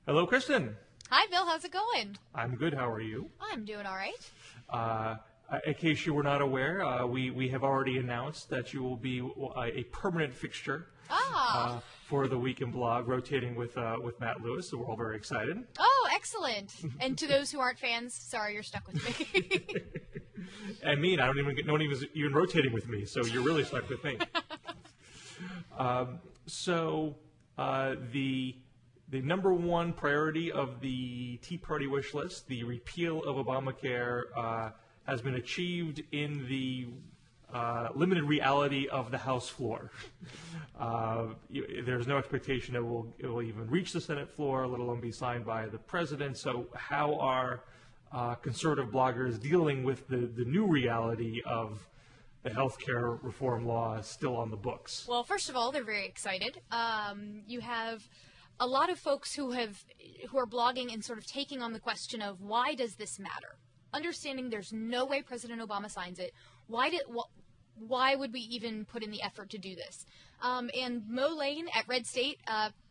Hello, Kristen. Hi, Bill. How's it going? I'm good. How are you? I'm doing all right. In case you were not aware, we have already announced that you will be a permanent fixture for the Weekend Blog, rotating with Matt Lewis. So we're all very excited. Oh, excellent! And to those who aren't fans, sorry you're stuck with me. And me, no one even rotating with me. So you're really stuck with me. The number one priority of the Tea Party wish list, the repeal of Obamacare, has been achieved in the limited reality of the House floor. There's no expectation it will even reach the Senate floor, let alone be signed by the president. So how are conservative bloggers dealing with the new reality of the healthcare reform law still on the books? Well, first of all, they're very excited. You have a lot of folks who are blogging and sort of taking on the question of why does this matter? Understanding there's no way President Obama signs it. Why would we even put in the effort to do this? And Mo Lane at Red State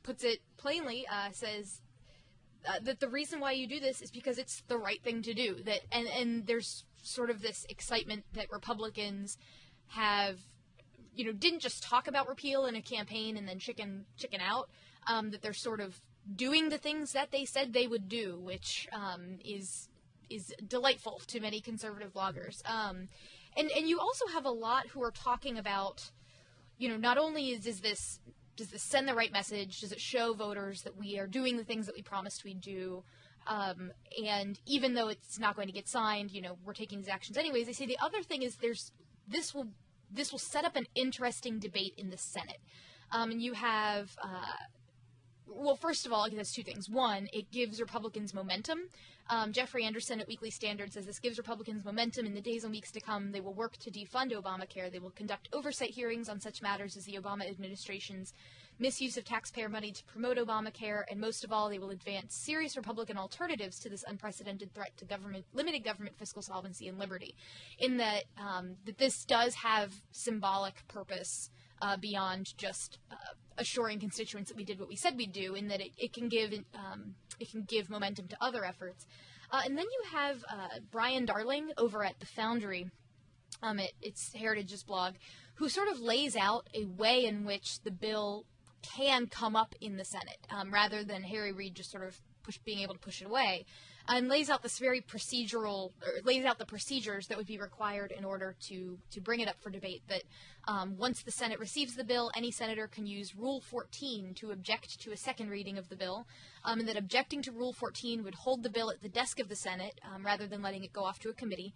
puts it plainly, says that the reason why you do this is because it's the right thing to do. And there's sort of this excitement that Republicans have, didn't just talk about repeal in a campaign and then chicken out. That they're sort of doing the things that they said they would do, which is delightful to many conservative bloggers. And you also have a lot who are talking about, not only does this send the right message, does it show voters that we are doing the things that we promised we'd do, and even though it's not going to get signed, we're taking these actions anyways. They say the other thing is this will set up an interesting debate in the Senate. And you have well, first of all, it does two things. One, it gives Republicans momentum. Jeffrey Anderson at Weekly Standard says this gives Republicans momentum in the days and weeks to come. They will work to defund Obamacare. They will conduct oversight hearings on such matters as the Obama administration's misuse of taxpayer money to promote Obamacare. And most of all, they will advance serious Republican alternatives to this unprecedented threat to limited government fiscal solvency and liberty. In that this does have symbolic purpose beyond just assuring constituents that we did what we said we'd do, in that it can give momentum to other efforts. And then you have Brian Darling over at The Foundry, it's Heritage's blog, who sort of lays out a way in which the bill can come up in the Senate, rather than Harry Reid just sort of being able to push it away, and lays out this very lays out the procedures that would be required in order to bring it up for debate. That once the Senate receives the bill, any senator can use Rule 14 to object to a second reading of the bill, and that objecting to Rule 14 would hold the bill at the desk of the Senate rather than letting it go off to a committee.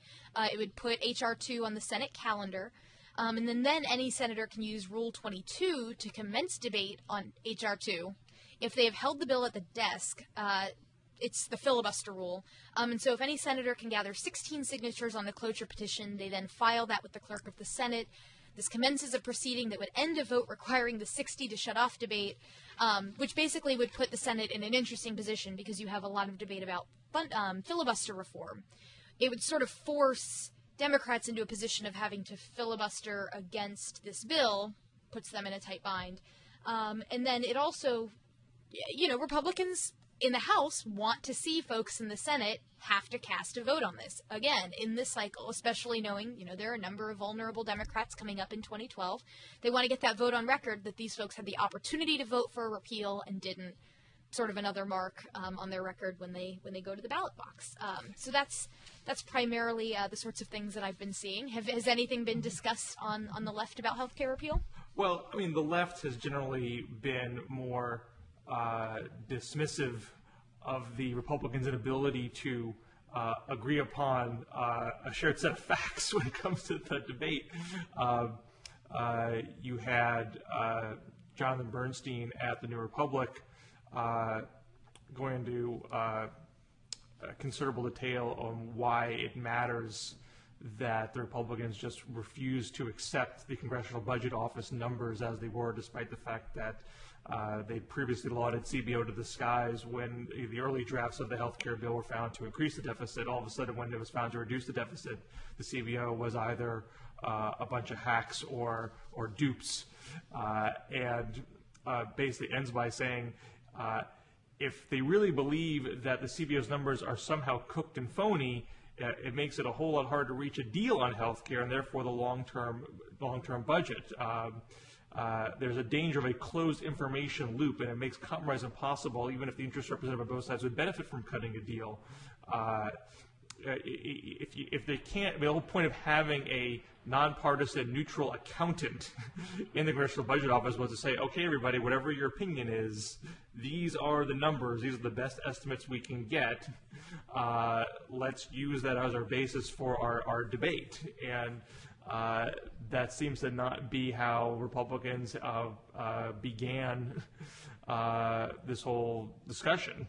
It would put H.R. 2 on the Senate calendar. And then any senator can use Rule 22 to commence debate on H.R. 2. If they have held the bill at the desk, it's the filibuster rule. And so if any senator can gather 16 signatures on a cloture petition, they then file that with the clerk of the Senate. This commences a proceeding that would end a vote requiring the 60 to shut off debate, which basically would put the Senate in an interesting position because you have a lot of debate about filibuster reform. It would sort of force Democrats into a position of having to filibuster against this bill, puts them in a tight bind. And then it also, Republicans in the House want to see folks in the Senate have to cast a vote on this. Again, in this cycle, especially knowing, there are a number of vulnerable Democrats coming up in 2012. They want to get that vote on record that these folks had the opportunity to vote for a repeal and didn't. Sort of another mark on their record when they go to the ballot box. So that's primarily the sorts of things that I've been seeing. Has anything been discussed on the left about healthcare repeal? Well, the left has generally been more dismissive of the Republicans' inability to agree upon a shared set of facts when it comes to the debate. You had Jonathan Bernstein at the New Republic going into considerable detail on why it matters that the Republicans just refused to accept the Congressional Budget Office numbers as they were, despite the fact that they previously lauded CBO to the skies when the early drafts of the health care bill were found to increase the deficit. All of a sudden, when it was found to reduce the deficit, the CBO was either a bunch of hacks or dupes, and basically ends by saying, if they really believe that the CBO's numbers are somehow cooked and phony, it makes it a whole lot harder to reach a deal on health care and therefore the long-term budget. There's a danger of a closed information loop, and it makes compromise impossible, even if the interests represented by both sides would benefit from cutting a deal. If they can't, the whole point of having a nonpartisan, neutral accountant in the Congressional Budget Office was to say, okay, everybody, whatever your opinion is, these are the numbers, these are the best estimates we can get. Let's use that as our basis for our debate. And that seems to not be how Republicans began this whole discussion.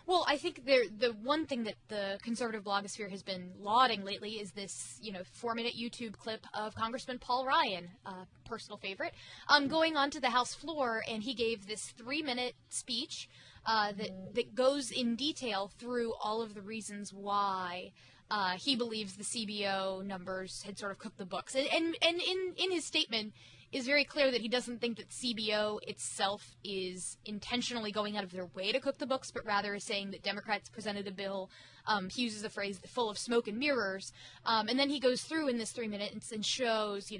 Well, I think the one thing that the conservative blogosphere has been lauding lately is this, 4-minute YouTube clip of Congressman Paul Ryan, personal favorite, going onto the House floor, and he gave this 3-minute speech that goes in detail through all of the reasons why he believes the CBO numbers had sort of cooked the books. And in his statement is very clear that he doesn't think that CBO itself is intentionally going out of their way to cook the books, but rather is saying that Democrats presented a bill, he uses the phrase, full of smoke and mirrors, and then he goes through in this 3 minutes and shows,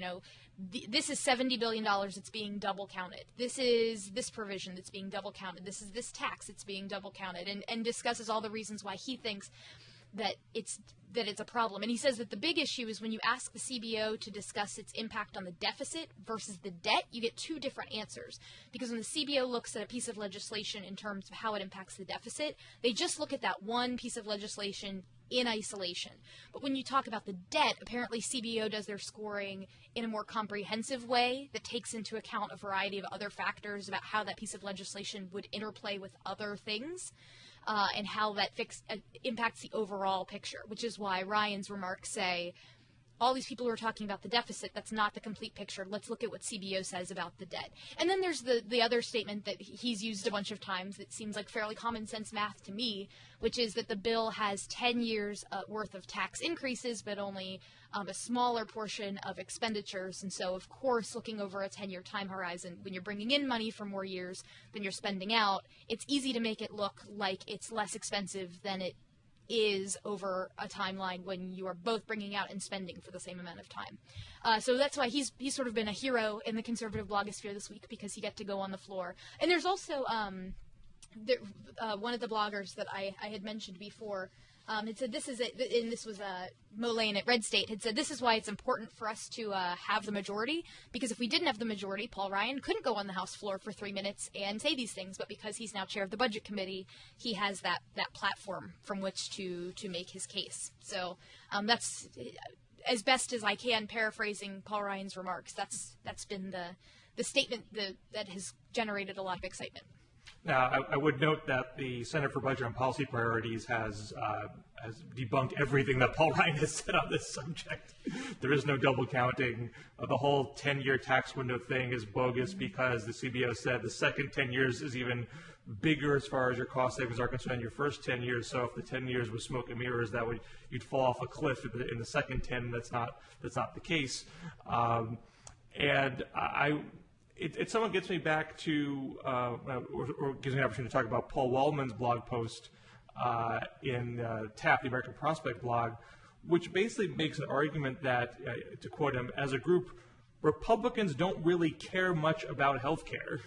this is $70 billion that's being double counted. This is this provision that's being double counted. This is this tax that's being double counted, and discusses all the reasons why he thinks that it's a problem. And he says that the big issue is when you ask the CBO to discuss its impact on the deficit versus the debt, you get two different answers. Because when the CBO looks at a piece of legislation in terms of how it impacts the deficit, they just look at that one piece of legislation in isolation. But when you talk about the debt, apparently CBO does their scoring in a more comprehensive way that takes into account a variety of other factors about how that piece of legislation would interplay with other things. And how that impacts the overall picture, which is why Ryan's remarks say, all these people who are talking about the deficit, that's not the complete picture. Let's look at what CBO says about the debt. And then there's the other statement that he's used a bunch of times that seems like fairly common sense math to me, which is that the bill has 10 years worth of tax increases, but only a smaller portion of expenditures. And so, of course, looking over a 10-year time horizon, when you're bringing in money for more years than you're spending out, it's easy to make it look like it's less expensive than it is over a timeline when you are both bringing out and spending for the same amount of time. So that's why he's sort of been a hero in the conservative blogosphere this week, because he got to go on the floor. And there's also one of the bloggers that I had mentioned before had said this is it, and this was Mo Lane at Red State, had said this is why it's important for us to have the majority, because if we didn't have the majority, Paul Ryan couldn't go on the House floor for 3 minutes and say these things, but because he's now chair of the Budget Committee, he has that platform from which to make his case. So that's, as best as I can, paraphrasing Paul Ryan's remarks, that's been the statement that has generated a lot of excitement. Now, I would note that the Center for Budget and Policy Priorities has debunked everything that Paul Ryan has said on this subject. There is no double counting. The whole 10-year tax window thing is bogus because the CBO said the second 10 years is even bigger as far as your cost savings are concerned. Your first 10 years, so if the 10 years was smoke and mirrors, you'd fall off a cliff. In the second 10, that's not the case. It somewhat gets me back to, or gives me an opportunity to talk about Paul Waldman's blog post in TAP, the American Prospect blog, which basically makes an argument that, to quote him, as a group, Republicans don't really care much about health care.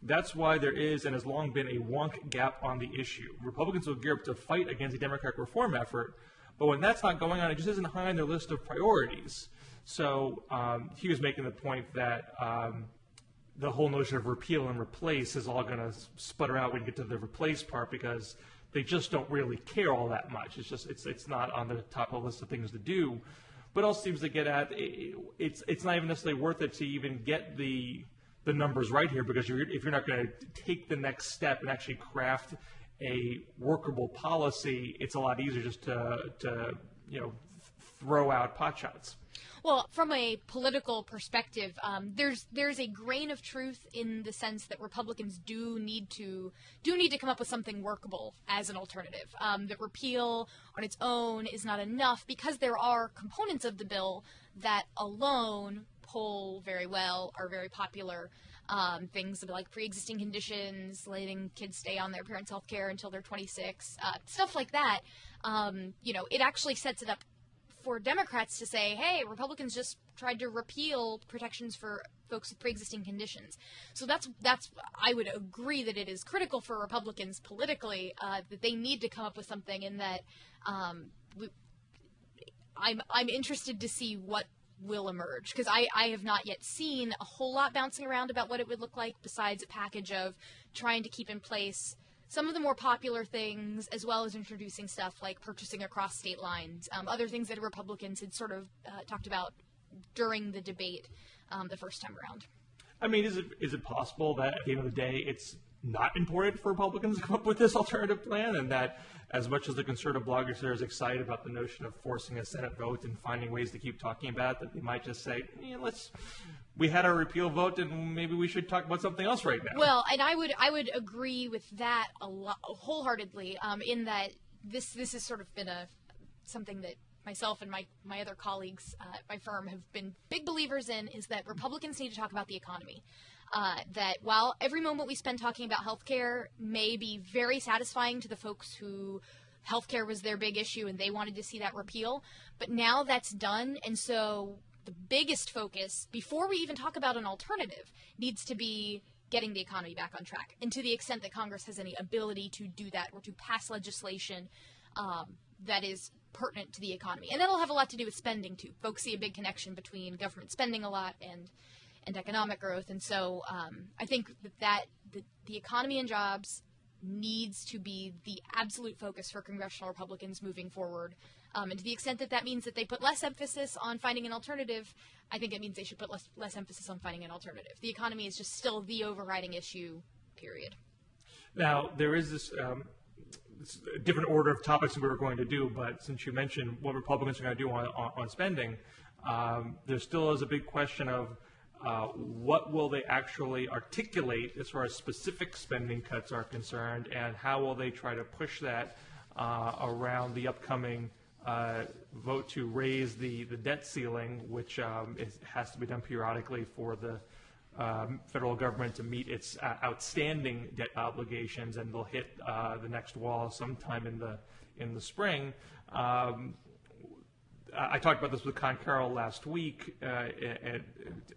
That's why there is and has long been a wonk gap on the issue. Republicans will gear up to fight against the Democratic reform effort, but when that's not going on, it just isn't high on their list of priorities. So he was making the point that the whole notion of repeal and replace is all going to sputter out when you get to the replace part, because they just don't really care all that much. It's not on the top of the list of things to do. But also seems to get at it's not even necessarily worth it to even get the numbers right here, because if you're not going to take the next step and actually craft a workable policy, it's a lot easier just to throw out potshots. Well, from a political perspective, there's a grain of truth in the sense that Republicans do need to come up with something workable as an alternative. That repeal on its own is not enough, because there are components of the bill that alone poll very well, are very popular, things like pre-existing conditions, letting kids stay on their parents' health care until they're 26, stuff like that. It actually sets it up for Democrats to say, hey, Republicans just tried to repeal protections for folks with pre-existing conditions. So that's I would agree that it is critical for Republicans politically that they need to come up with something, and that I'm interested to see what will emerge, because I have not yet seen a whole lot bouncing around about what it would look like, besides a package of trying to keep in place some of the more popular things, as well as introducing stuff like purchasing across state lines, other things that Republicans had sort of talked about during the debate the first time around. I mean, is it possible that at the end of the day it's not important for Republicans to come up with this alternative plan, and that as much as the conservative bloggers there is excited about the notion of forcing a Senate vote and finding ways to keep talking about it, that they might just say, we had our repeal vote and maybe we should talk about something else right now? Well, and I would agree with that wholeheartedly, in that this has sort of been something that myself and my other colleagues at my firm have been big believers in, is that Republicans need to talk about the economy. That while every moment we spend talking about healthcare may be very satisfying to the folks who healthcare was their big issue and they wanted to see that repeal, but now that's done, and so the biggest focus, before we even talk about an alternative, needs to be getting the economy back on track. And to the extent that Congress has any ability to do that, or to pass legislation that is pertinent to the economy. And that'll have a lot to do with spending, too. Folks see a big connection between government spending a lot and economic growth. And so I think that the economy and jobs needs to be the absolute focus for congressional Republicans moving forward. And to the extent that means that they put less emphasis on finding an alternative, I think it means they should put less emphasis on finding an alternative. The economy is just still the overriding issue, period. Now, there is this different order of topics that we were going to do, but since you mentioned what Republicans are going to do on spending, there still is a big question of what will they actually articulate as far as specific spending cuts are concerned, and how will they try to push that around the upcoming vote to raise the debt ceiling, which has to be done periodically for the federal government to meet its outstanding debt obligations, and they'll hit the next wall sometime in the spring. I talked about this with Con Carroll last week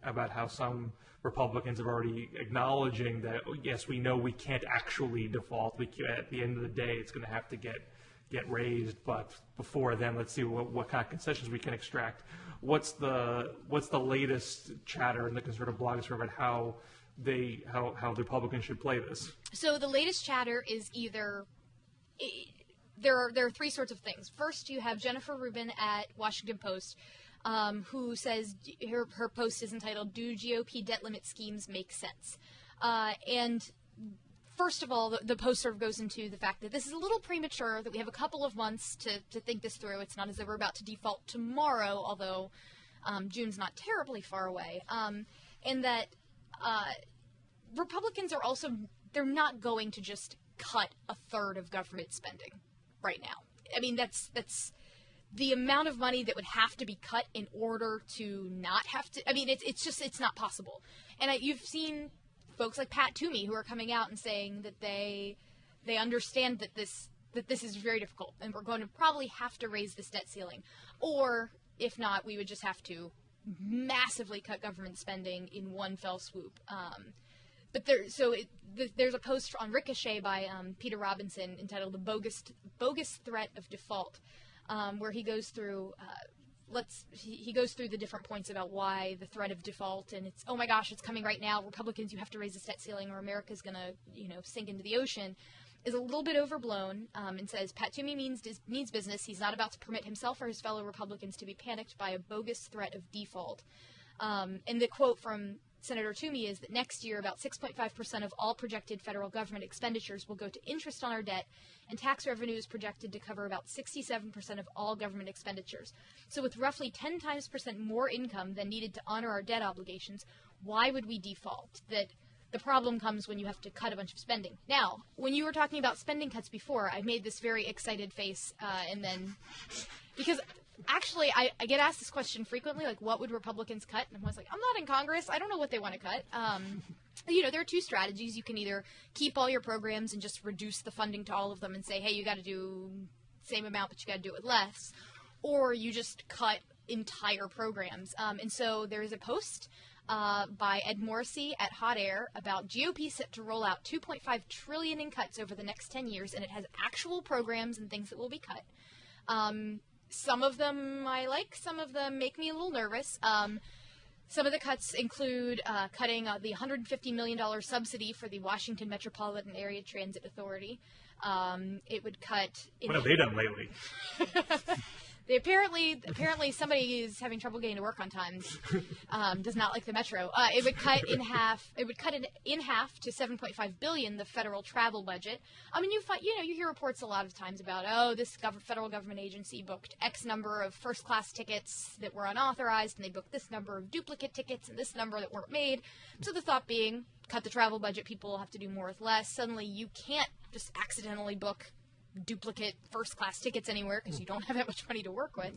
about how some Republicans are already acknowledging that, yes, we know we can't actually default. At the end of the day, it's going to have to get raised, but before then, let's see what kind of concessions we can extract. What's the latest chatter in the conservative blogosphere about how the Republicans should play this? So the latest chatter is either there are three sorts of things. First, you have Jennifer Rubin at Washington Post, who says her post is entitled "Do GOP Debt Limit Schemes Make Sense?" And first of all, the post sort of goes into the fact that this is a little premature, that we have a couple of months to think this through. It's not as if we're about to default tomorrow, although June's not terribly far away. And that Republicans are also, they're not going to just cut a third of government spending right now. I mean, that's the amount of money that would have to be cut in order to not have to, I mean, it's not possible. And you've seen folks like Pat Toomey who are coming out and saying that they understand that this is very difficult, and we're going to probably have to raise this debt ceiling, or if not, we would just have to massively cut government spending in one fell swoop. But there's a post on Ricochet by Peter Robinson entitled "The Bogus Threat of Default," where he goes through he goes through the different points about why the threat of default, and it's, oh my gosh, it's coming right now. Republicans, you have to raise the debt ceiling or America's going to, sink into the ocean, is a little bit overblown, and says Pat Toomey means business. He's not about to permit himself or his fellow Republicans to be panicked by a bogus threat of default. And the quote from Senator Toomey is that next year, about 6.5% of all projected federal government expenditures will go to interest on our debt, and tax revenue is projected to cover about 67% of all government expenditures. So with roughly 10 times % more income than needed to honor our debt obligations, why would we default? That the problem comes when you have to cut a bunch of spending. Now, when you were talking about spending cuts before, I made this very excited face, and then, because Actually, I get asked this question frequently, like, what would Republicans cut? And I was like, I'm not in Congress. I don't know what they want to cut. There are two strategies. You can either keep all your programs and just reduce the funding to all of them and say, hey, you got to do the same amount, but you got to do it with less. Or you just cut entire programs. And so there is a post by Ed Morrissey at Hot Air about GOP set to roll out $2.5 trillion in cuts over the next 10 years, and it has actual programs and things that will be cut. Some of them I like, some of them make me a little nervous. Some of the cuts include cutting the $150 million subsidy for the Washington Metropolitan Area Transit Authority. It would cut... What have they done lately? They apparently somebody is having trouble getting to work on time. Does not like the metro. It would cut in half. It would cut it in half to $7.5 billion the federal travel budget. I mean, you hear reports a lot of times about this federal government agency booked X number of first-class tickets that were unauthorized, and they booked this number of duplicate tickets and this number that weren't made. So the thought being, cut the travel budget. People will have to do more with less. Suddenly, you can't just accidentally book duplicate first-class tickets anywhere because you don't have that much money to work with.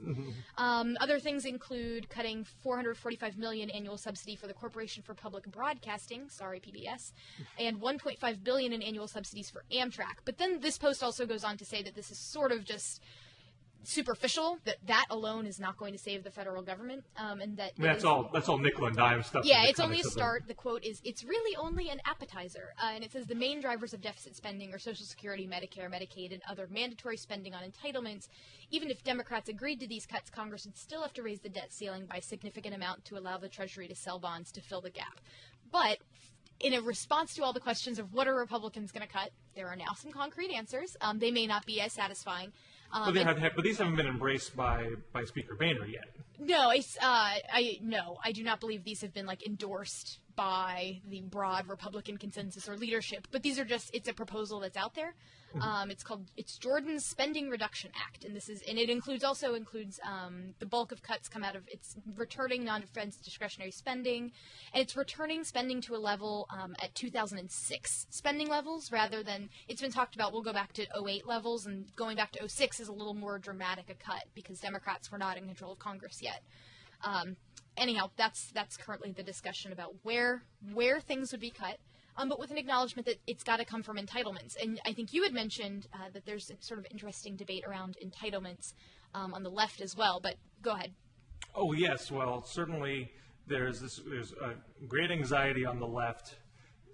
Other things include cutting $445 million annual subsidy for the Corporation for Public Broadcasting, sorry PBS, and $1.5 billion in annual subsidies for Amtrak. But then this post also goes on to say that this is sort of just superficial, that alone is not going to save the federal government, and that that's all nickel and dime stuff. Yeah, it's only a start. The quote is, "It's really only an appetizer," and it says the main drivers of deficit spending are Social Security, Medicare, Medicaid, and other mandatory spending on entitlements. Even if Democrats agreed to these cuts, Congress would still have to raise the debt ceiling by a significant amount to allow the Treasury to sell bonds to fill the gap. But in a response to all the questions of what are Republicans going to cut, there are now some concrete answers. They may not be as satisfying. But these haven't been embraced by Speaker Boehner yet. No, I do not believe these have been endorsed by the broad Republican consensus or leadership. But these are it's a proposal that's out there. It's Jordan's Spending Reduction Act, and it includes the bulk of cuts come out of it's returning non-defense discretionary spending, and it's returning spending to a level at 2006 spending levels rather than it's been talked about. We'll go back to 2008 levels, and going back to 2006 is a little more dramatic a cut because Democrats were not in control of Congress yet. Anyhow, that's currently the discussion about where things would be cut. But with an acknowledgement that it's got to come from entitlements. And I think you had mentioned that there's a sort of interesting debate around entitlements on the left as well. But go ahead. Oh, yes. Well, certainly there's a great anxiety on the left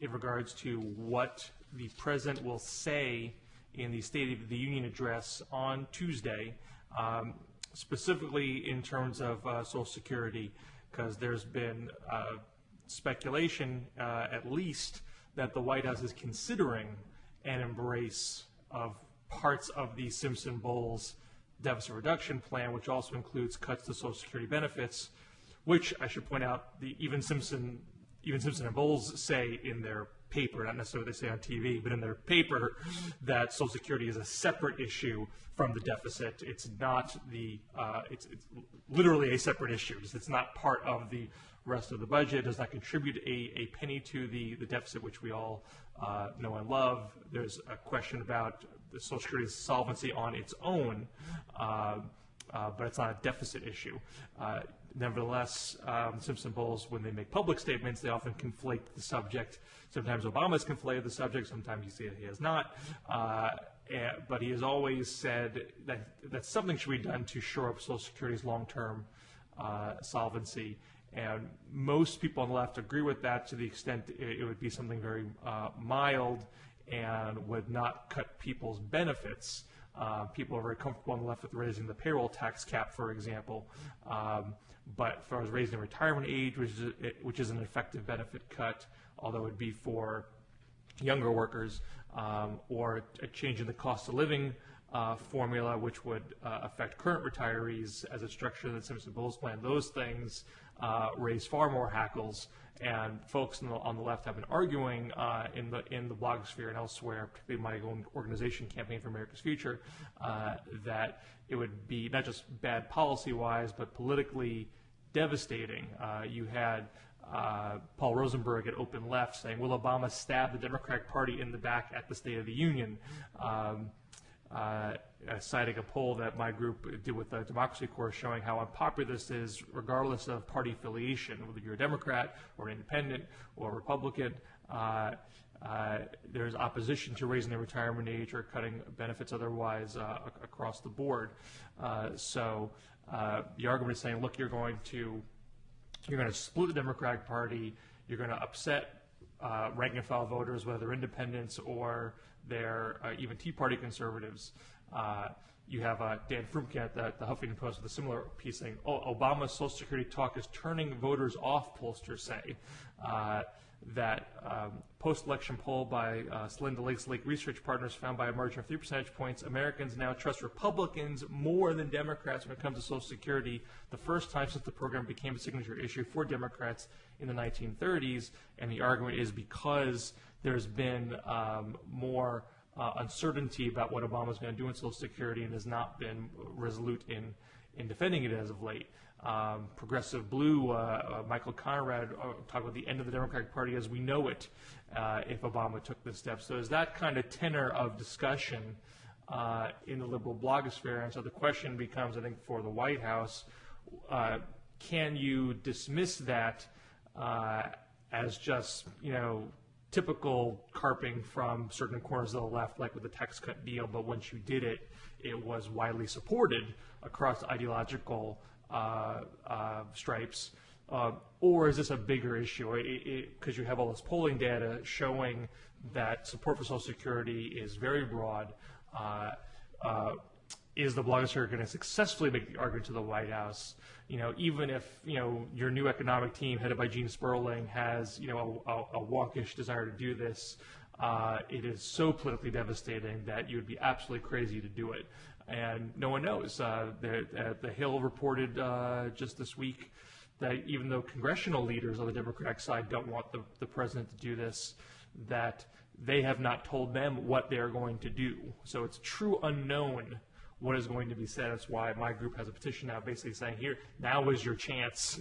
in regards to what the president will say in the State of the Union address on Tuesday, specifically in terms of Social Security, because there's been speculation, at least, that the White House is considering an embrace of parts of the Simpson-Bowles deficit reduction plan, which also includes cuts to Social Security benefits, which I should point out, even Simpson and Bowles say in their paper, not necessarily what they say on TV, but in their paper, that Social Security is a separate issue from the deficit. It's not it's literally a separate issue. It's not part of the rest of the budget. It does not contribute a penny to the deficit, which we all know and love. There's a question about the Social Security's solvency on its own, but it's not a deficit issue. Nevertheless, Simpson-Bowles, when they make public statements, they often conflate the subject. Sometimes Obama's conflated the subject, sometimes he has not. But he has always said that something should be done to shore up Social Security's long-term solvency. And most people on the left agree with that to the extent it would be something very mild and would not cut people's benefits. People are very comfortable on the left with raising the payroll tax cap, for example. But as far as raising the retirement age, which is an effective benefit cut, although it would be for younger workers, or a change in the cost of living formula, which would affect current retirees as it's structured in the Simpson-Bowles plan, those things raise far more hackles. And folks on the left have been arguing in the blogosphere and elsewhere, particularly my own organization, Campaign for America's Future, that it would be not just bad policy-wise, but politically devastating. You had Paul Rosenberg at Open Left saying, "Will Obama stab the Democratic Party in the back at the State of the Union?" citing a poll that my group did with the Democracy Corps showing how unpopular this is, regardless of party affiliation, whether you're a Democrat or an independent or a Republican. There's opposition to raising the retirement age or cutting benefits otherwise across the board. So the argument is saying, look, you're going to split the Democratic Party, you're going to upset rank and file voters, whether they're independents or they're even Tea Party conservatives. You have Dan Frumkin at the Huffington Post with a similar piece saying, Obama's Social Security talk is turning voters off, pollsters say. That post-election poll by Celinda Lake's Lake Research Partners found by a margin of 3 percentage points, Americans now trust Republicans more than Democrats when it comes to Social Security, the first time since the program became a signature issue for Democrats in the 1930s. And the argument is because there's been more uncertainty about what Obama's going to do in Social Security and has not been resolute in defending it as of late. Progressive Blue, Michael Conrad, talked about the end of the Democratic Party as we know it if Obama took this step. So there's that kind of tenor of discussion in the liberal blogosphere. And so the question becomes, I think, for the White House, can you dismiss that as just, typical carping from certain corners of the left, like with the tax cut deal, but once you did it, it was widely supported across ideological stripes, or is this a bigger issue? Because you have all this polling data showing that support for Social Security is very broad. Is the blogosphere going to successfully make the argument to the White House? Even if your new economic team headed by Gene Sperling has a wonkish desire to do this, it is so politically devastating that you would be absolutely crazy to do it. And no one knows. The Hill reported just this week that even though congressional leaders on the Democratic side don't want the president to do this, that they have not told them what they're going to do. So it's true unknown what is going to be said. That's why my group has a petition now basically saying, here, now is your chance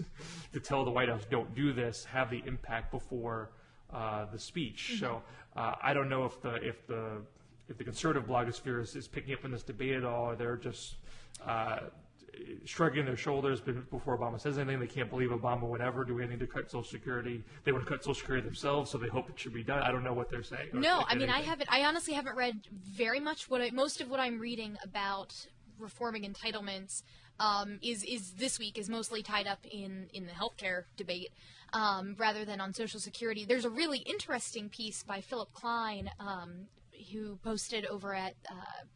to tell the White House, don't do this, have the impact before the speech. Mm-hmm. So I don't know if the conservative blogosphere is picking up in this debate at all, or they're just shrugging their shoulders before Obama says anything. They can't believe Obama would ever do anything to cut Social Security. They want to cut Social Security themselves, so they hope it should be done. I don't know what they're saying. No, I mean, I honestly haven't read very much. Most of what I'm reading about reforming entitlements is this week is mostly tied up in the healthcare debate rather than on Social Security. There's a really interesting piece by Philip Klein who posted over at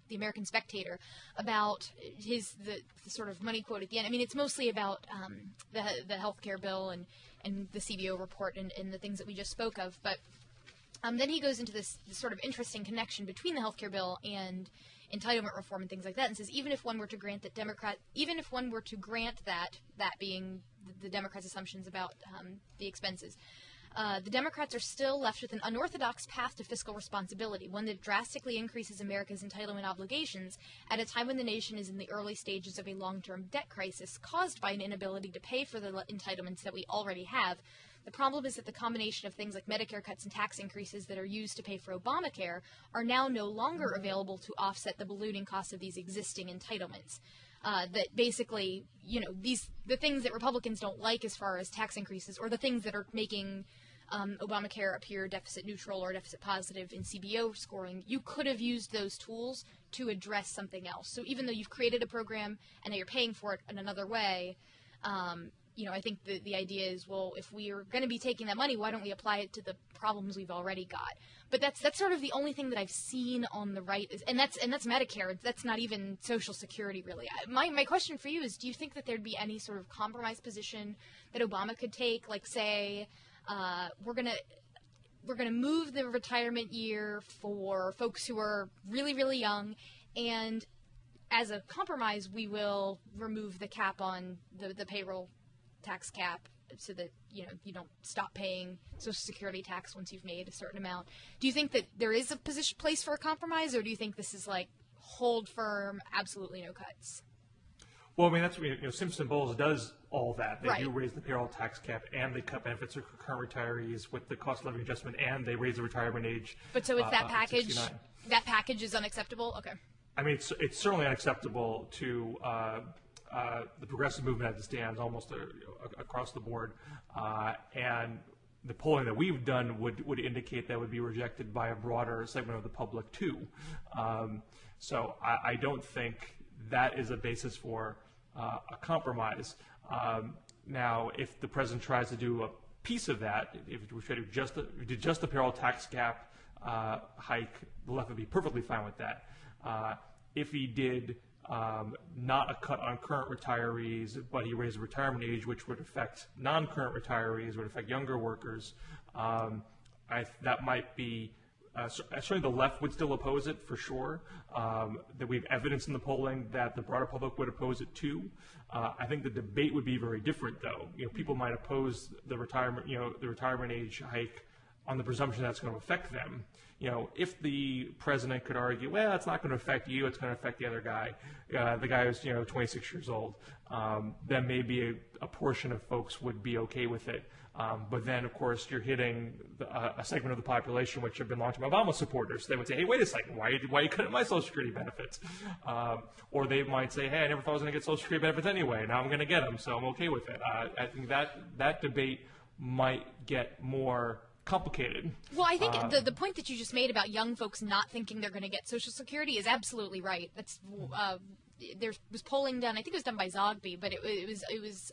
the American Spectator about the sort of money quote at the end. I mean, it's mostly about the healthcare bill and the CBO report and the things that we just spoke of. But then he goes into this sort of interesting connection between the healthcare bill and entitlement reform and things like that, and says even if one were to grant that that being the Democrats' assumptions about the expenses, the Democrats are still left with an unorthodox path to fiscal responsibility, one that drastically increases America's entitlement obligations at a time when the nation is in the early stages of a long-term debt crisis caused by an inability to pay for the entitlements that we already have. The problem is that the combination of things like Medicare cuts and tax increases that are used to pay for Obamacare are now no longer available to offset the ballooning costs of these existing entitlements. That basically, the things that Republicans don't like as far as tax increases, or the things that are making Obamacare appear deficit neutral or deficit positive in CBO scoring, you could have used those tools to address something else. So even though you've created a program and that you're paying for it in another way, I think the idea is, well, if we are going to be taking that money, why don't we apply it to the problems we've already got? But that's sort of the only thing that I've seen on the right, and that's Medicare. That's not even Social Security, really. My question for you is, do you think that there'd be any sort of compromise position that Obama could take, like say, we're gonna move the retirement year for folks who are really, really young, and as a compromise, we will remove the cap on the payroll tax cap so that you don't stop paying Social Security tax once you've made a certain amount. Do you think that there is a place for a compromise, or do you think this is like hold firm, absolutely no cuts? Well, I mean, that's Simpson Bowles does all that. They right. do raise the payroll tax cap, and they cut benefits for current retirees with the cost of living adjustment, and they raise the retirement age. But so it's that package. 69. That package is unacceptable. Okay. I mean, it's certainly unacceptable to the progressive movement as it stands almost across the board, and the polling that we've done would indicate that would be rejected by a broader segment of the public too. So I don't think that is a basis for a compromise. Now, if the president tries to do a piece of that, if we try to did just the payroll tax gap hike, the left would be perfectly fine with that. If he did not a cut on current retirees, but he raised the retirement age, which would affect non-current retirees, would affect younger workers, that might be, certainly the left would still oppose it for sure. That we have evidence in the polling that the broader public would oppose it too. I think the debate would be very different though. People might oppose the retirement age hike on the presumption that's going to affect them. If the president could argue, well, it's not going to affect you, it's going to affect the other guy, the guy who's 26 years old, then maybe a portion of folks would be okay with it. But then, of course, you're hitting a segment of the population which have been long-term Obama supporters. They would say, hey, wait a second, why are you cutting my Social Security benefits? Or they might say, hey, I never thought I was going to get Social Security benefits anyway. Now I'm going to get them, so I'm okay with it. I think that debate might get more complicated. Well, I think the point that you just made about young folks not thinking they're going to get Social Security is absolutely right. That's there was polling done. I think it was done by Zogby, but it was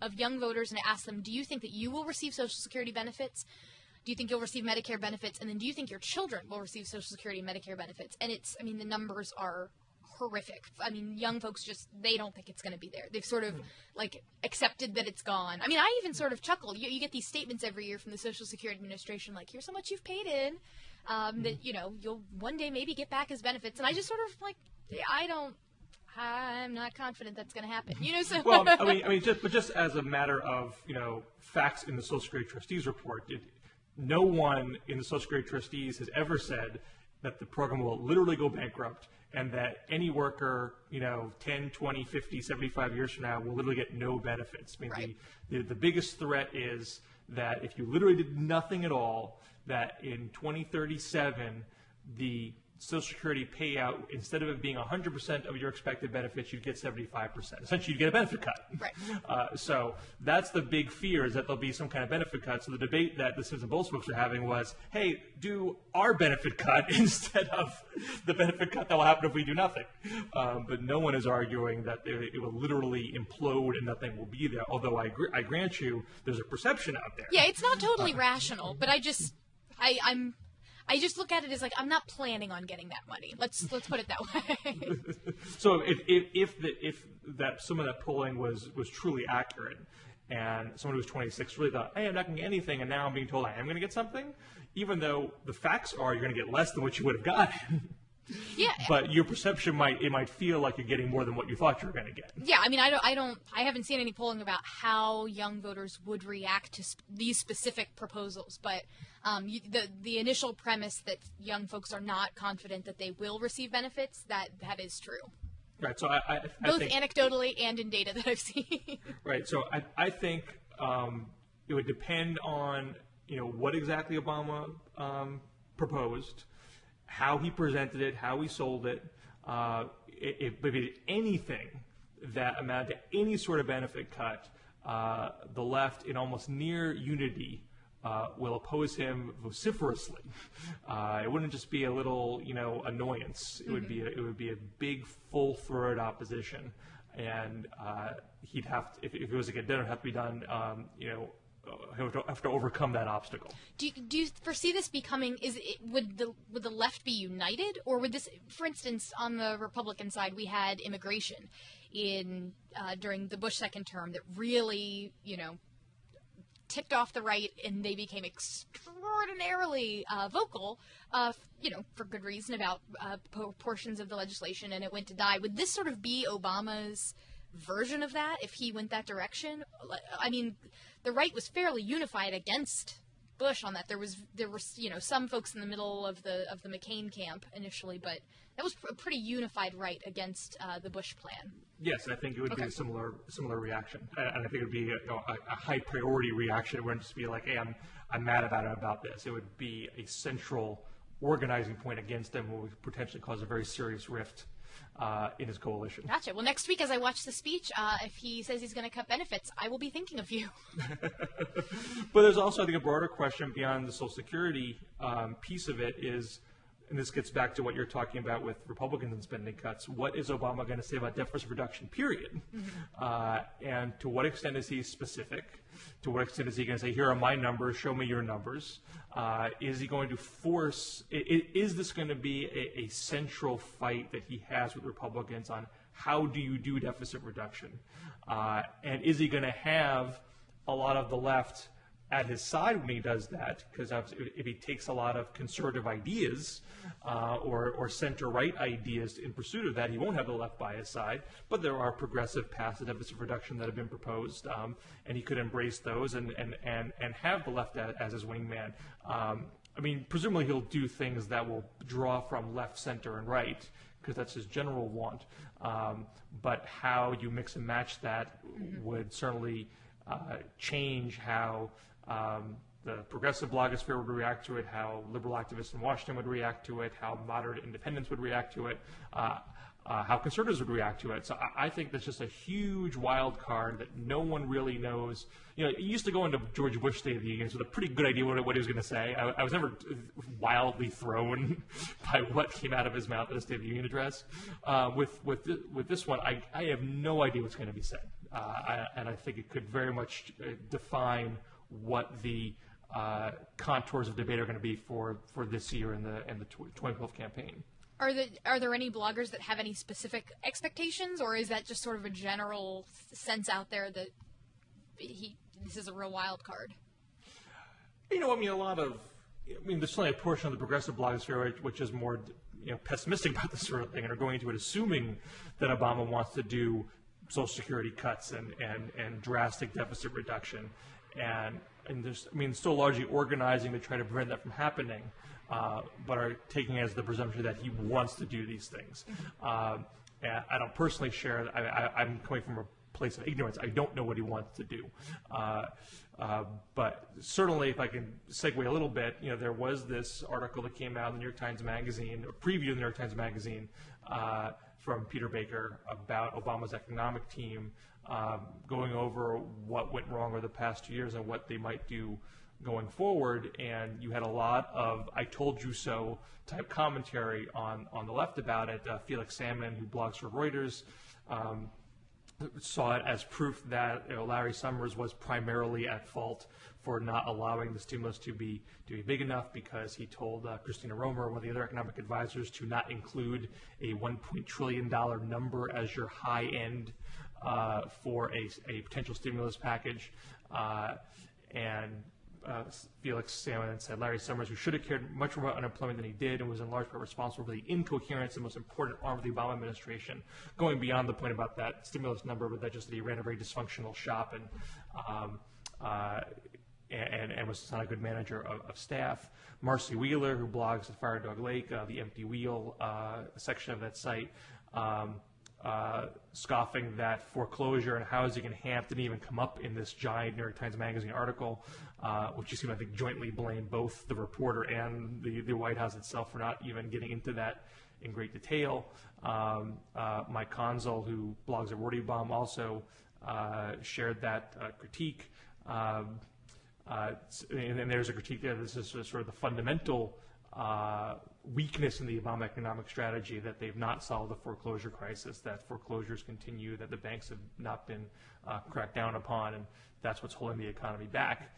of young voters, and it asked them, do you think that you will receive Social Security benefits? Do you think you'll receive Medicare benefits? And then do you think your children will receive Social Security and Medicare benefits? And the numbers are horrific. Young folks they don't think it's going to be there. They've sort of accepted that it's gone. I even sort of chuckle. You get these statements every year from the Social Security Administration, like, here's how much you've paid in, that, you'll one day maybe get back as benefits. And I just sort of I'm not confident that's going to happen. So. Well, just as a matter of, facts in the Social Security Trustees report, no one in the Social Security Trustees has ever said that the program will literally go bankrupt and that any worker, 10, 20, 50, 75 years from now will literally get no benefits. Right. The biggest threat is that if you literally did nothing at all, that in 2037, the Social Security payout, instead of it being 100% of your expected benefits, you'd get 75%. Essentially, you'd get a benefit cut. Right. So that's the big fear, is that there'll be some kind of benefit cut. So the debate that the Citizen Bolts folks are having was, hey, do our benefit cut instead of the benefit cut that will happen if we do nothing. But no one is arguing that it will literally implode and nothing will be there. Although I grant you, there's a perception out there. Yeah, it's not totally rational, but I just look at it as I'm not planning on getting that money. Let's put it that way. So if some of that polling was truly accurate, and someone who was 26 really thought, hey, I'm not going to get anything, and now I'm being told I am going to get something, even though the facts are you're going to get less than what you would have gotten. Yeah. But your perception might feel like you're getting more than what you thought you were going to get. Yeah, I haven't seen any polling about how young voters would react to these specific proposals, but the initial premise that young folks are not confident that they will receive benefits, that is true. Right. So I both think, anecdotally and in data that I've seen. Right. So I think it would depend on what exactly Obama proposed, how he presented it, how he sold it. If it did anything that amounted to any sort of benefit cut, the left, in almost near unity, will oppose him vociferously. It wouldn't just be a little, annoyance. It would be a big, full-throated opposition, and he'd have to, if it was again, it would have to be done. He would have to overcome that obstacle. Do you foresee this becoming? Would the left be united, or would this, for instance, on the Republican side, we had immigration during the Bush second term that really, ticked off the right, and they became extraordinarily vocal, for good reason about portions of the legislation, and it went to die. Would this sort of be Obama's version of that if he went that direction? The right was fairly unified against Bush on that. There were some folks in the middle of the McCain camp initially, but that was a pretty unified right against the Bush plan. Yes, I think it would be a similar reaction, and I think it would be a high priority reaction. It wouldn't just be like, hey, I'm mad about this. It would be a central organizing point against him would potentially cause a very serious rift in his coalition. Gotcha. Well, next week as I watch the speech, if he says he's going to cut benefits, I will be thinking of you. But there's also, I think, a broader question beyond the Social Security piece of it is, and this gets back to what you're talking about with Republicans and spending cuts, what is Obama going to say about deficit reduction, period? And to what extent is he specific? To what extent is he going to say, here are my numbers, show me your numbers? Is he going to force, is this going to be a central fight that he has with Republicans on how do you do deficit reduction? And is he going to have a lot of the left at his side when he does that? Because if he takes a lot of conservative ideas or center-right ideas in pursuit of that, he won't have the left by his side. But there are progressive paths to deficit reduction that have been proposed, and he could embrace those and have the left as his wingman. I mean, presumably he'll do things that will draw from left, center, and right, because that's his general want. But how you mix and match that would certainly change how the progressive blogosphere would react to it, how liberal activists in Washington would react to it, how moderate independents would react to it, how conservatives would react to it. So I think that's just a huge wild card that no one really knows. You know, he used to go into George Bush State of the Union with a pretty good idea what he was going to say. I was never wildly thrown by what came out of his mouth at the State of the Union address. With this one, I have no idea what's going to be said, and I think it could very much define what the contours of debate are going to be for this year in the 2012 campaign. Are there any bloggers that have any specific expectations, or is that just sort of a general sense out there that this is a real wild card? You know, I mean, there's certainly a portion of the progressive blogosphere which is more, pessimistic about this sort of thing and are going into it assuming that Obama wants to do Social Security cuts and drastic deficit reduction. And there's, still largely organizing to try to prevent that from happening, but are taking it as the presumption that he wants to do these things. And I don't personally share that. I'm coming from a place of ignorance. I don't know what he wants to do. But certainly, if I can segue a little bit, there was this article that came out in the New York Times Magazine, a preview of the New York Times Magazine, from Peter Baker about Obama's economic team, going over what went wrong over the past 2 years and what they might do going forward. And you had a lot of "I told you so" type commentary on the left about it. Felix Salmon, who blogs for Reuters, saw it as proof that Larry Summers was primarily at fault for not allowing the stimulus to be big enough, because he told Christina Romer, one of the other economic advisors, to not include a $1 trillion number as your high end for a potential stimulus package. Felix Salmon said Larry Summers, who should have cared much more about unemployment than he did and was in large part responsible for the incoherence and most important arm of the Obama administration, going beyond the point about that stimulus number, but that just that he ran a very dysfunctional shop and was not a good manager of staff. Marcy Wheeler, who blogs at Fire Dog Lake, the Empty Wheel section of that site, scoffing that foreclosure and housing in Hamp didn't even come up in this giant New York Times Magazine article, which you seem, I think, jointly blame both the reporter and the White House itself for not even getting into that in great detail. Mike Consul, who blogs at Rorty Bomb, also shared that critique. And there's a critique there. This is sort of the fundamental weakness in the Obama economic strategy, that they've not solved the foreclosure crisis, that foreclosures continue, that the banks have not been cracked down upon, and that's what's holding the economy back.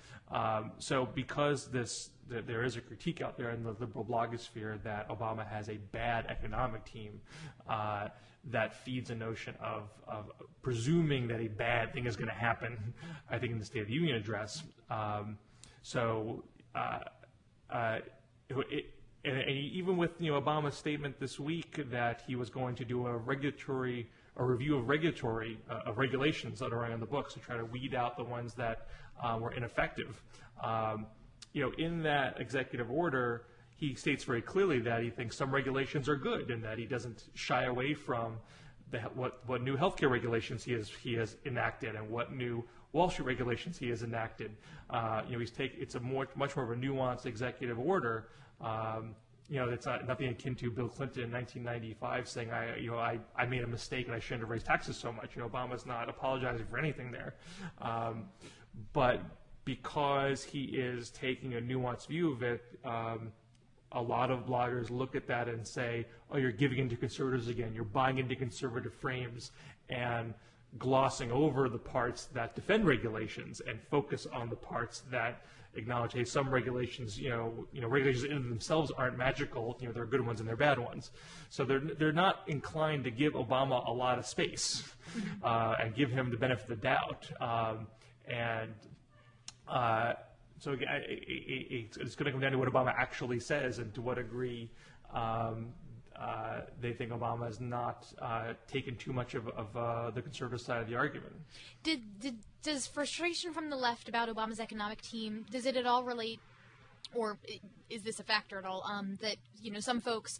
So because there is a critique out there in the liberal blogosphere that Obama has a bad economic team, that feeds a notion of presuming that a bad thing is going to happen, I think, in the State of the Union address. And even with Obama's statement this week that he was going to do a review of regulations that are on the books to try to weed out the ones that were ineffective. In that executive order, he states very clearly that he thinks some regulations are good and that he doesn't shy away from what new healthcare regulations he has enacted and what new Wall Street regulations he has enacted. It's a much more of a nuanced executive order. it's nothing akin to Bill Clinton in 1995 saying, I made a mistake and I shouldn't have raised taxes so much. Obama's not apologizing for anything there. But because he is taking a nuanced view of it, a lot of bloggers look at that and say, oh, you're giving into conservatives again. You're buying into conservative frames and glossing over the parts that defend regulations and focus on the parts that acknowledge, hey, some regulations, regulations in themselves aren't magical. There are good ones and there are bad ones. So they're not inclined to give Obama a lot of space and give him the benefit of the doubt. So again, it's going to come down to what Obama actually says and to what degree they think Obama has not taken too much of the conservative side of the argument. Does frustration from the left about Obama's economic team, does it at all relate, or is this a factor at all, that some folks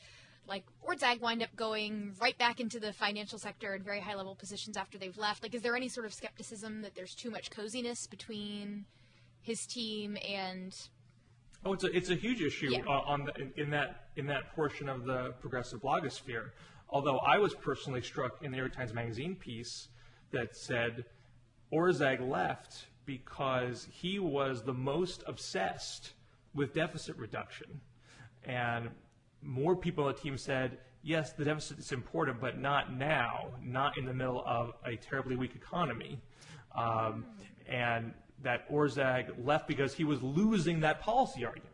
like Orszag wind up going right back into the financial sector in very high-level positions after they've left? Like, is there any sort of skepticism that there's too much coziness between his team and? Oh, it's a huge issue in that portion of the progressive blogosphere. Although I was personally struck in the New York Times Magazine piece that said Orszag left because he was the most obsessed with deficit reduction, and more people on the team said, yes, the deficit is important, but not now, not in the middle of a terribly weak economy, and that Orszag left because he was losing that policy argument.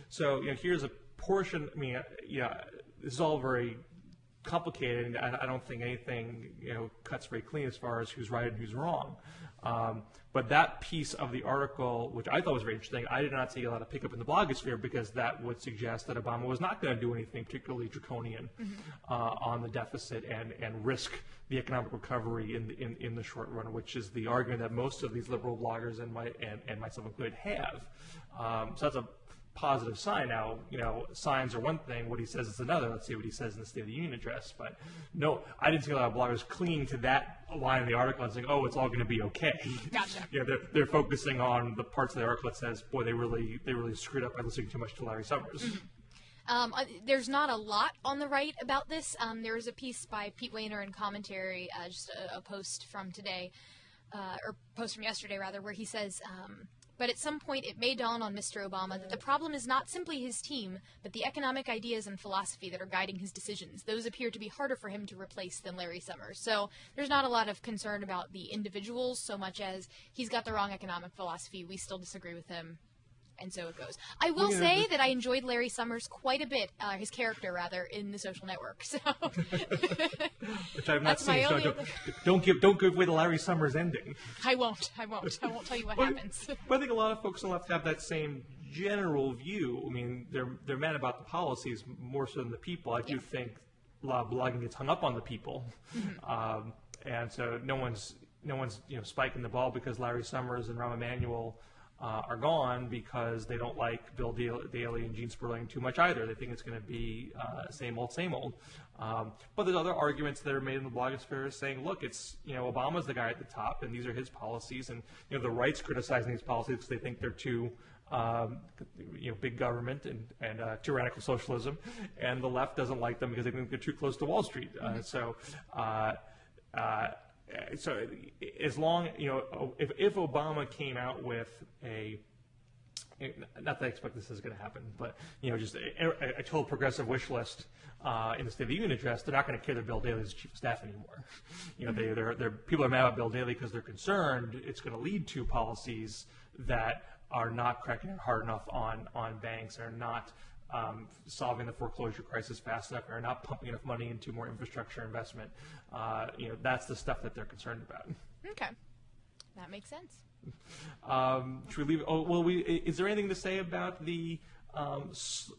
So here's a portion. This is all very complicated, and I don't think anything cuts very clean as far as who's right and who's wrong. But that piece of the article, which I thought was very interesting, I did not see a lot of pickup in the blogosphere because that would suggest that Obama was not going to do anything particularly draconian on the deficit and risk the economic recovery in the short run, which is the argument that most of these liberal bloggers and myself included have. So that's a positive sign. Now, signs are one thing, what he says is another. Let's see what he says in the State of the Union address. But no, I didn't see a lot of bloggers clinging to that line in the article and saying, oh, it's all going to be okay. Gotcha. They're focusing on the parts of the article that says, boy, they really screwed up by listening too much to Larry Summers. There's not a lot on the right about this. There was a piece by Pete Wehner in Commentary, just a post from today, or post from yesterday rather, where he says, but at some point it may dawn on Mr. Obama that the problem is not simply his team, but the economic ideas and philosophy that are guiding his decisions. Those appear to be harder for him to replace than Larry Summers. So there's not a lot of concern about the individuals so much as he's got the wrong economic philosophy. We still disagree with him. And so it goes. I will say that I enjoyed Larry Summers quite a bit, his character rather, in The Social Network. So which I've not seen. So don't give away the Larry Summers ending. I won't tell you what happens. But I think a lot of folks on the left have that same general view. I mean, they're mad about the policies more so than the people. I do think a lot of blogging gets hung up on the people, and so no one's spiking the ball because Larry Summers and Rahm Emanuel are gone because they don't like Bill Daley and Gene Sperling too much either. They think it's going to be same old, same old. But there's other arguments that are made in the blogosphere saying, look, it's Obama's the guy at the top, and these are his policies, and the right's criticizing these policies because they think they're too big government and tyrannical socialism, and the left doesn't like them because they think they're too close to Wall Street. So as long, if Obama came out with not that I expect this is going to happen, but just a total progressive wish list in the State of the Union address, they're not going to care that Bill Daley is chief of staff anymore. People are mad about Bill Daley because they're concerned it's going to lead to policies that are not cracking hard enough on banks, are not solving the foreclosure crisis fast enough, or not pumping enough money into more infrastructure investment. That's the stuff that they're concerned about. Okay, that makes sense. Should we leave? Is there anything to say about the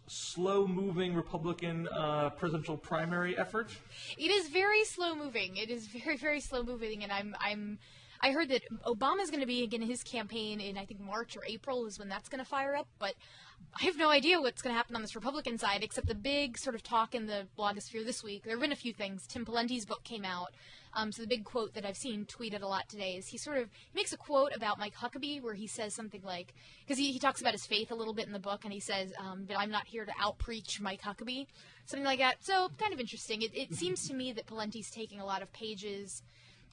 slow-moving Republican presidential primary effort? It is very slow-moving. It is very, very slow-moving, and I heard that Obama's going to be in his campaign in, I think, March or April is when that's going to fire up, but I have no idea what's going to happen on this Republican side, except the big sort of talk in the blogosphere this week. There have been a few things. Tim Pawlenty's book came out. So the big quote that I've seen tweeted a lot today is he makes a quote about Mike Huckabee where he says something like, because he talks about his faith a little bit in the book, and he says, but I'm not here to out-preach Mike Huckabee, something like that. So kind of interesting. It seems to me that Pawlenty's taking a lot of pages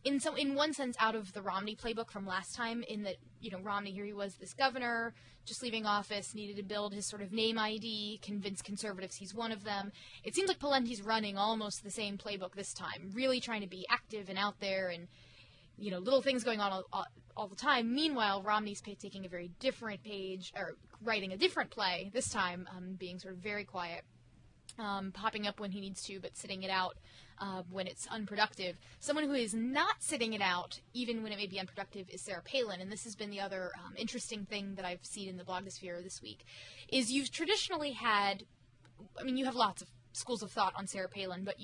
in one sense out of the Romney playbook from last time, in that, Romney, here he was, this governor, just leaving office, needed to build his sort of name ID, convince conservatives he's one of them. It seems like Pawlenty's running almost the same playbook this time, really trying to be active and out there and, little things going on all the time. Meanwhile, Romney's taking a very different page, or writing a different play this time, being sort of very quiet. Popping up when he needs to, but sitting it out when it's unproductive. Someone who is not sitting it out, even when it may be unproductive, is Sarah Palin. And this has been the other interesting thing that I've seen in the blogosphere this week, is you've traditionally had, you have lots of schools of thought on Sarah Palin, but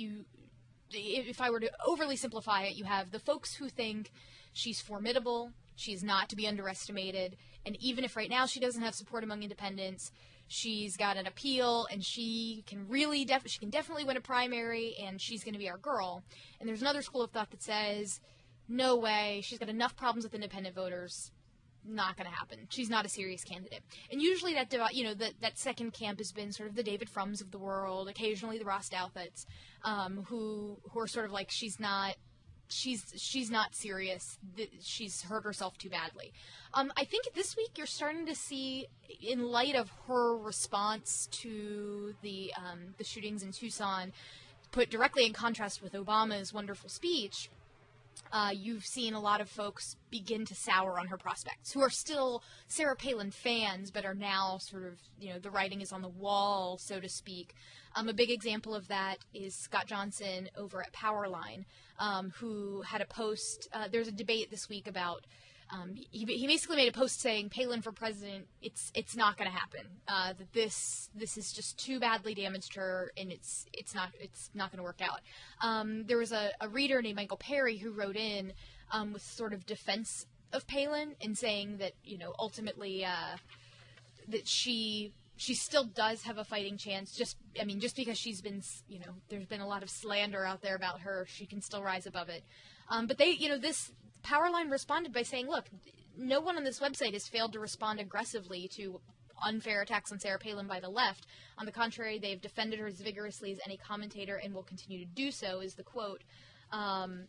if I were to overly simplify it, you have the folks who think she's formidable, she's not to be underestimated, and even if right now she doesn't have support among independents, she's got an appeal, and she can definitely win a primary, and she's going to be our girl. And there's another school of thought that says, no way, she's got enough problems with independent voters, not going to happen. She's not a serious candidate. And usually that second camp has been sort of the David Frums of the world, occasionally the Ross Douthat's, who are sort of like, she's not serious. She's hurt herself too badly. I think this week you're starting to see, in light of her response to the shootings in Tucson, put directly in contrast with Obama's wonderful speech, you've seen a lot of folks begin to sour on her prospects, who are still Sarah Palin fans, but are now sort of, the writing is on the wall, so to speak. A big example of that is Scott Johnson over at Powerline, who had a post. There's a debate this week about. He basically made a post saying Palin for president. It's not going to happen. That this has just too badly damaged her, and it's not going to work out. There was a reader named Michael Perry who wrote in with sort of defense of Palin and saying that ultimately that she still does have a fighting chance. Just because she's been, there's been a lot of slander out there about her, she can still rise above it. But this Powerline responded by saying, look, no one on this website has failed to respond aggressively to unfair attacks on Sarah Palin by the left. On the contrary, they've defended her as vigorously as any commentator and will continue to do so, is the quote. And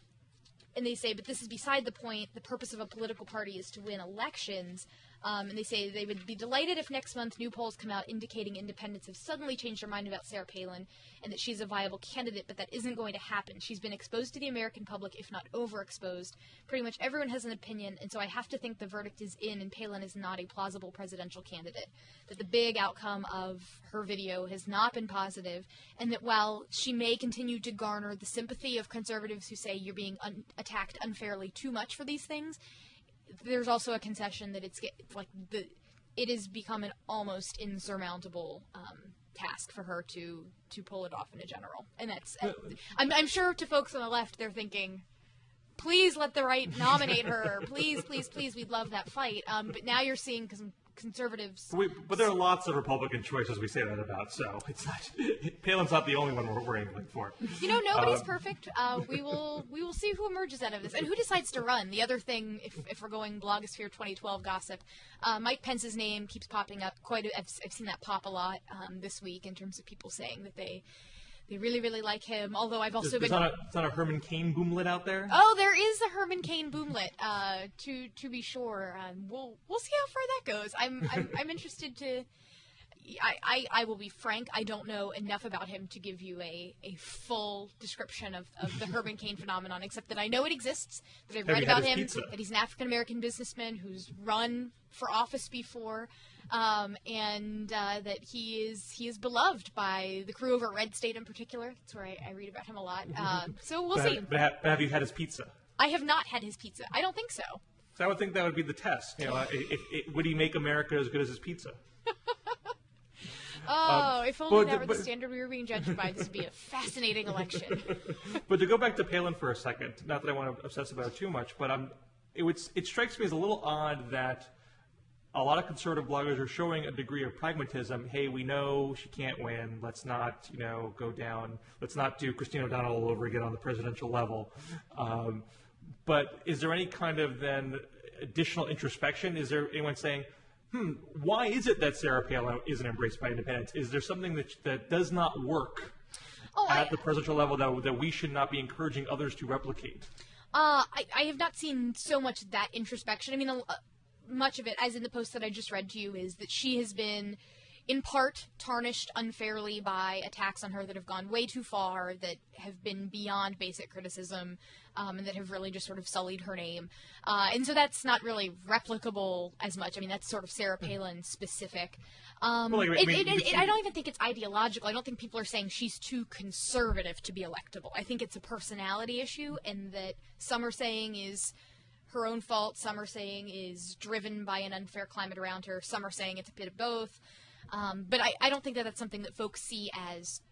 they say, but this is beside the point. The purpose of a political party is to win elections. And they say they would be delighted if next month new polls come out indicating independents have suddenly changed their mind about Sarah Palin and that she's a viable candidate, but that isn't going to happen. She's been exposed to the American public, if not overexposed. Pretty much everyone has an opinion, and so I have to think the verdict is in and Palin is not a plausible presidential candidate. That the big outcome of her video has not been positive, and that while she may continue to garner the sympathy of conservatives who say you're being attacked unfairly too much for these things, there's also a concession that it has become an almost insurmountable task for her to pull it off in a general. And that's I'm sure to folks on the left they're thinking, please let the right nominate her. Please, please, please, we'd love that fight. But now you're seeing conservatives. But there are lots of Republican choices we say that about, so it's not. Palin's not the only one we're angling for. Nobody's perfect. We will see who emerges out of this and who decides to run. The other thing, if we're going blogosphere 2012 gossip, Mike Pence's name keeps popping up. I've seen that pop a lot this week in terms of people saying that they really, really like him, although I've also been... It's not a Herman Cain boomlet out there? Oh, there is a Herman Cain boomlet, to be sure. We'll see how far that goes. I'm interested to... I will be frank, I don't know enough about him to give you a full description of the Herman Cain phenomenon, except that I know it exists, that I've read about him, that he's an African-American businessman who's run for office before, and that he is beloved by the crew over at Red State in particular. That's where I read about him a lot. So we'll see. But have you had his pizza? I have not had his pizza. I don't think so. So I would think that would be the test. Would he make America as good as his pizza? If only that were the standard we were being judged by, this would be a fascinating election. But to go back to Palin for a second, not that I want to obsess about it too much, but it strikes me as a little odd that a lot of conservative bloggers are showing a degree of pragmatism. Hey, we know she can't win. Let's not, go down. Let's not do Christine O'Donnell all over again on the presidential level. But is there any kind of then additional introspection? Is there anyone saying, why is it that Sarah Palin isn't embraced by independents? Is there something that does not work at the presidential level that we should not be encouraging others to replicate? I have not seen so much of that introspection. I mean, much of it, as in the post that I just read to you, is that she has been, in part, tarnished unfairly by attacks on her that have gone way too far, that have been beyond basic criticism, and that have really just sort of sullied her name. And so that's not really replicable as much. I mean, that's sort of Sarah Palin specific. I don't even think it's ideological. I don't think people are saying she's too conservative to be electable. I think it's a personality issue, and that some are saying is her own fault, some are saying is driven by an unfair climate around her, some are saying it's a bit of both. But I don't think that that's something that folks see as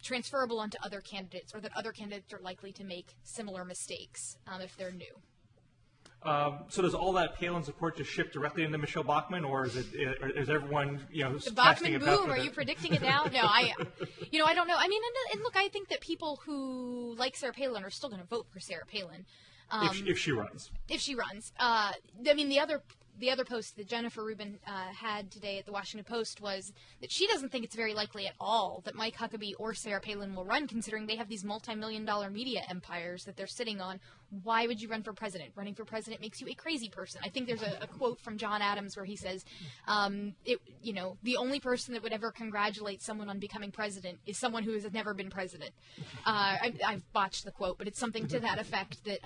transferable onto other candidates, or that other candidates are likely to make similar mistakes if they're new. So does all that Palin support just shift directly into Michelle Bachmann, or is everyone the Bachmann boom? Are you predicting it now? No, I don't know. I mean, and look, I think that people who like Sarah Palin are still going to vote for Sarah Palin if she runs. If she runs, I mean, the other post that Jennifer Rubin had today at the Washington Post was that she doesn't think it's very likely at all that Mike Huckabee or Sarah Palin will run, considering they have these multi-million-dollar media empires that they're sitting on. Why would you run for president? Running for president makes you a crazy person. I think there's a quote from John Adams where he says, the only person that would ever congratulate someone on becoming president is someone who has never been president. I've botched the quote, but it's something to that effect that,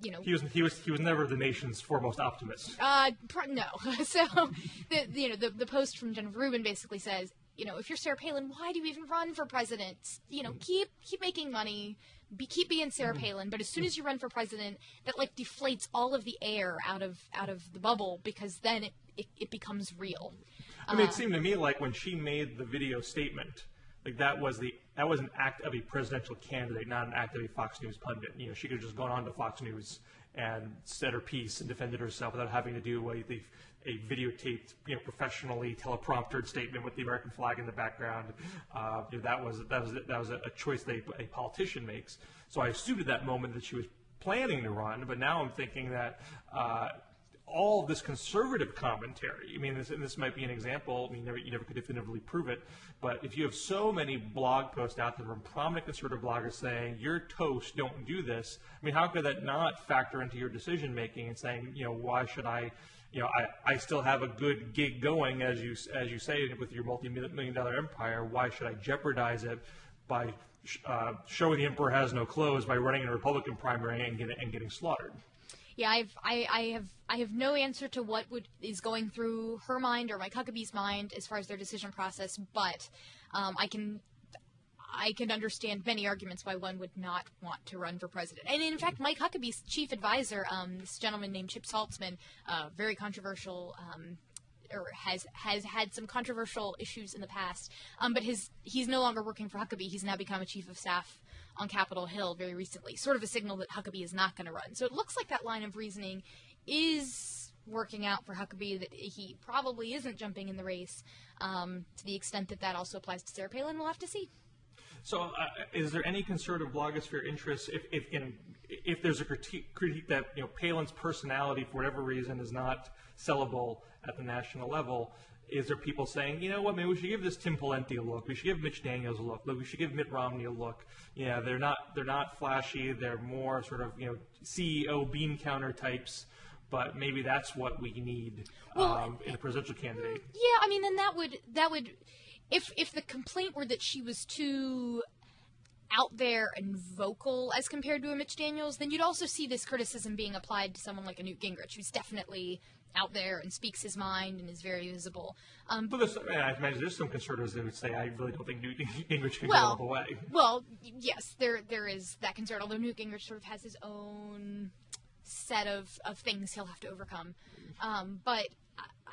He was never the nation's foremost optimist. No. So the post from Jennifer Rubin basically says, if you're Sarah Palin, why do you even run for president? Keep making money, keep being Sarah Palin. But as soon as you run for president, that deflates all of the air out of the bubble, because then it becomes real. I mean, it seemed to me like when she made the video statement, that was an act of a presidential candidate, not an act of a Fox News pundit. She could have just gone on to Fox News and said her piece and defended herself without having to do a videotaped, professionally telepromptered statement with the American flag in the background. That was a choice that a politician makes. So I assumed at that moment that she was planning to run, but now I'm thinking that all of this conservative commentary, I mean, this might be an example, I mean, you never could definitively prove it, but if you have so many blog posts out there from prominent conservative bloggers saying, you're toast, don't do this, I mean, how could that not factor into your decision making and saying, why should I still have a good gig going, as you say, with your multi-million-dollar empire, why should I jeopardize it by showing the emperor has no clothes by running in a Republican primary and getting slaughtered? Yeah, I have no answer to what is going through her mind or Mike Huckabee's mind as far as their decision process, but I can understand many arguments why one would not want to run for president. And in fact, Mike Huckabee's chief advisor, this gentleman named Chip Saltzman, very controversial, or has had some controversial issues in the past, but he's no longer working for Huckabee. He's now become a chief of staff on Capitol Hill very recently, sort of a signal that Huckabee is not going to run. So it looks like that line of reasoning is working out for Huckabee, that he probably isn't jumping in the race. To the extent that also applies to Sarah Palin, we'll have to see. So is there any conservative blogosphere interest if there's a critique that Palin's personality, for whatever reason, is not sellable at the national level? Is there people saying, maybe we should give this Tim Pawlenty a look. We should give Mitch Daniels a look. We should give Mitt Romney a look. Yeah, they're not flashy. They're more sort of CEO bean counter types. But maybe that's what we need in a presidential candidate. Yeah, I mean, then that would if the complaint were that she was too out there and vocal as compared to a Mitch Daniels, then you'd also see this criticism being applied to someone like a Newt Gingrich, who's definitely out there and speaks his mind and is very visible. But I imagine there's some conservatives that would say, I really don't think Newt Gingrich can go all the way. Well, yes, there is that concern, although Newt Gingrich sort of has his own set of things he'll have to overcome. But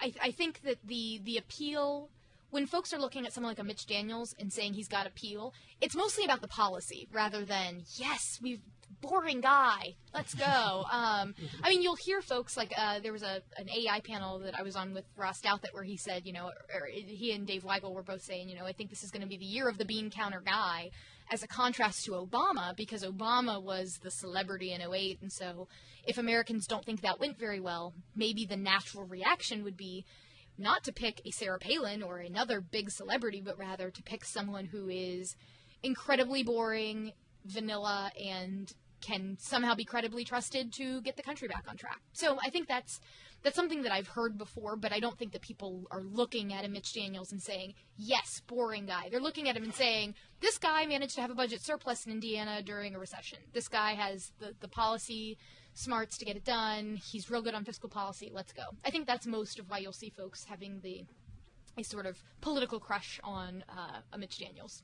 I think that the appeal, when folks are looking at someone like a Mitch Daniels and saying he's got appeal, it's mostly about the policy rather than, yes, we've boring guy. Let's go. I mean, you'll hear folks like there was an AI panel that I was on with Ross Douthat where he said, or he and Dave Weigel were both saying, I think this is going to be the year of the bean counter guy, as a contrast to Obama, because Obama was the celebrity in '08, and so if Americans don't think that went very well, maybe the natural reaction would be not to pick a Sarah Palin or another big celebrity, but rather to pick someone who is incredibly boring, vanilla, and can somehow be credibly trusted to get the country back on track. So I think that's something that I've heard before, but I don't think that people are looking at a Mitch Daniels and saying, yes, boring guy. They're looking at him and saying, this guy managed to have a budget surplus in Indiana during a recession. This guy has the policy smarts to get it done. He's real good on fiscal policy. Let's go. I think that's most of why you'll see folks having a sort of political crush on a Mitch Daniels.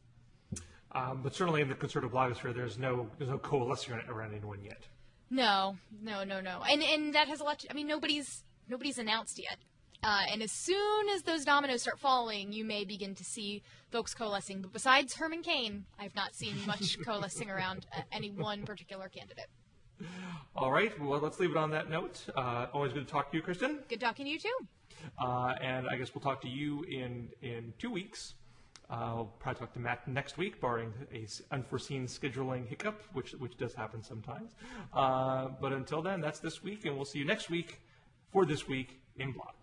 But certainly in the conservative blogosphere, there's no coalescing around anyone yet. No. And that has a lot to, I mean, nobody's announced yet. And as soon as those dominoes start falling, you may begin to see folks coalescing. But besides Herman Cain, I've not seen much coalescing around any one particular candidate. All right. Well, let's leave it on that note. Always good to talk to you, Kristen. Good talking to you, too. And I guess we'll talk to you in 2 weeks. I'll probably talk to Matt next week, barring a unforeseen scheduling hiccup, which does happen sometimes. But until then, that's this week, and we'll see you next week for This Week in Blog.